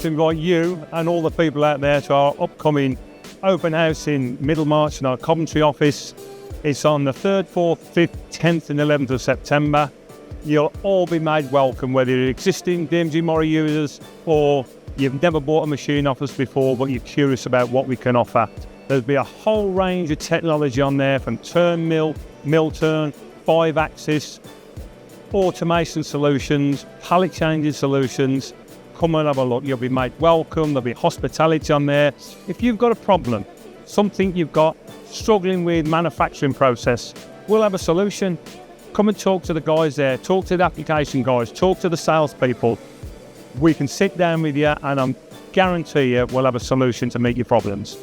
to invite you and all the people out there to our upcoming open house in Middlemarch in our Coventry office. It's on the 3rd, 4th, 5th, 10th and 11th of September. You'll all be made welcome, whether you're existing DMG MORI users or you've never bought a machine off us before, but you're curious about what we can offer. There'll be a whole range of technology on there, from turn mill, mill turn, 5-axis, automation solutions, pallet changing solutions. Come and have a look. You'll be made welcome. There'll be hospitality on there. If you've got a problem, something you've got struggling with manufacturing process, we'll have a solution. Come and talk to the guys there. Talk to the application guys. Talk to the salespeople. We can sit down with you, and I guarantee you we'll have a solution to meet your problems.